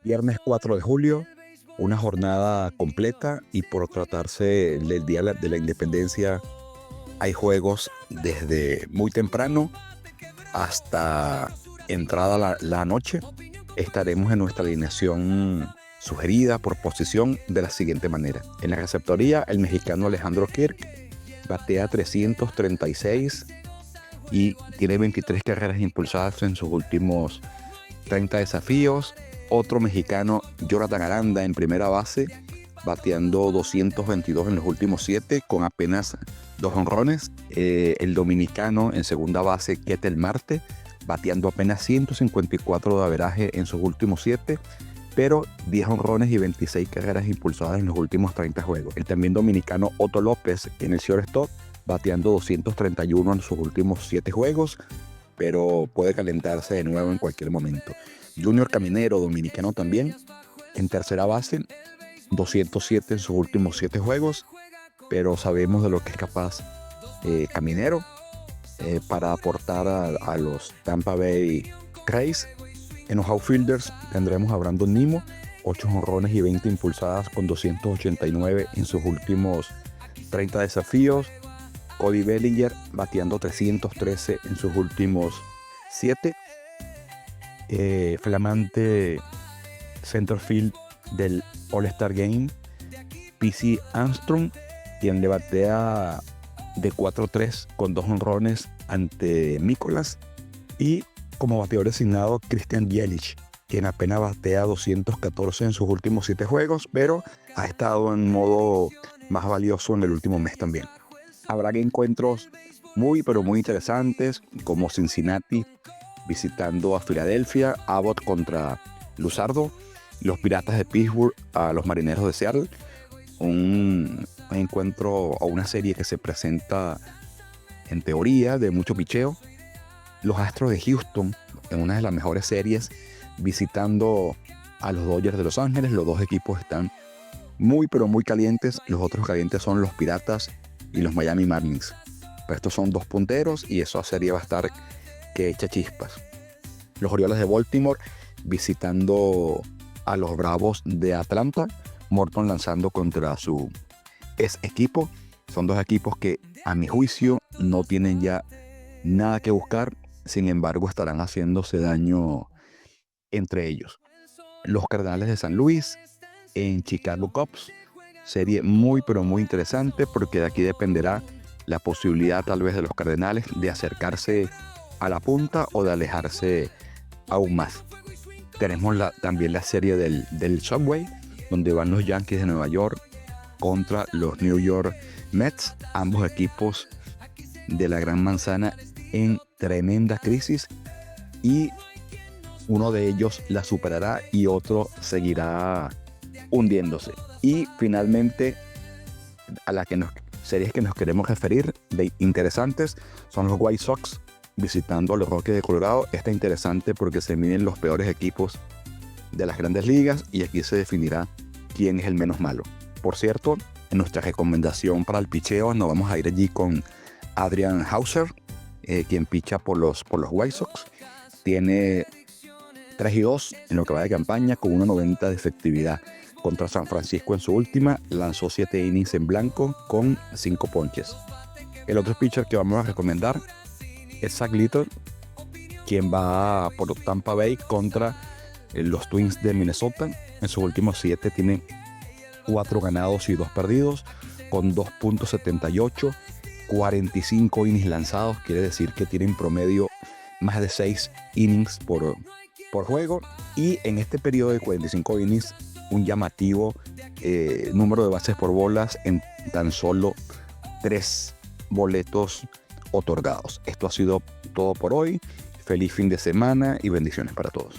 Viernes 4 de julio, una jornada completa y por tratarse del Día de la Independencia hay juegos desde muy temprano hasta entrada la noche. Estaremos en nuestra alineación sugerida por posición de la siguiente manera. En la receptoría, el mexicano Alejandro Kirk batea 336 y tiene 23 carreras impulsadas en sus últimos 30 desafíos. Otro mexicano, Jonathan Aranda, en primera base, bateando 222 en los últimos 7 con apenas 2 jonrones. El dominicano en segunda base, Ketel Marte, bateando apenas 154 de averaje en sus últimos 7, pero 10 jonrones y 26 carreras impulsadas en los últimos 30 juegos. El también dominicano Otto López en el shortstop, bateando 231 en sus últimos 7 juegos, pero puede calentarse de nuevo en cualquier momento. Junior Caminero, dominicano también, en tercera base, 207 en sus últimos 7 juegos, pero sabemos de lo que es capaz Caminero para aportar a los Tampa Bay Rays. En los outfielders tendremos a Brandon Nimmo, 8 jonrones y 20 impulsadas con 289 en sus últimos 30 desafíos. Cody Bellinger bateando 313 en sus últimos 7. Flamante centerfield del All-Star Game, P.C. Armstrong, quien le batea de 4-3 con 2 jonrones ante Mícolas. Y como bateador designado, Christian Yelich, quien apenas batea 214 en sus últimos 7 juegos, pero ha estado en modo más valioso en el último mes también. Habrá encuentros muy interesantes, como Cincinnati visitando a Filadelfia, Abbott contra Luzardo, los Piratas de Pittsburgh a los Marineros de Seattle. Un encuentro o una serie que se presenta en teoría de mucho picheo. Los Astros de Houston, en una de las mejores series, visitando a los Dodgers de Los Ángeles. Los dos equipos están muy calientes. Los otros calientes son los Piratas y los Miami Marlins. Pero estos son dos punteros y esa serie va a estar que echa chispas. Los Orioles de Baltimore visitando a los Bravos de Atlanta. Morton lanzando contra su ex equipo. Son dos equipos que a mi juicio no tienen ya nada que buscar. Sin embargo, estarán haciéndose daño entre ellos. Los Cardenales de San Luis en Chicago Cubs. Serie muy interesante, porque de aquí dependerá la posibilidad tal vez de los Cardenales de acercarse a la punta o de alejarse aún más. Tenemos también la serie del Subway, donde van los Yankees de Nueva York contra los New York Mets, ambos equipos de la Gran Manzana en tremenda crisis, y uno de ellos la superará y otro seguirá hundiéndose. Y finalmente, a la series que nos queremos referir de interesantes son los White Sox visitando a los Rockies de Colorado. Está interesante porque se miden los peores equipos de las grandes ligas y aquí se definirá quién es el menos malo. Por cierto, en nuestra recomendación para el picheo nos vamos a ir allí con Adrian Hauser, quien picha por los White Sox. Tiene 3-2 en lo que va de campaña con 1.90 de efectividad. Contra San Francisco en su última, lanzó 7 innings en blanco con 5 ponches. El otro pitcher que vamos a recomendar es Zach Little, quien va por Tampa Bay contra los Twins de Minnesota. En sus últimos 7 tiene 4 ganados y 2 perdidos, con 2.78, 45 innings lanzados. Quiere decir que tiene en promedio más de 6 innings por juego. Y en este periodo de 45 innings, un llamativo número de bases por bolas en tan solo 3 boletos otorgados. Esto ha sido todo por hoy. Feliz fin de semana y bendiciones para todos.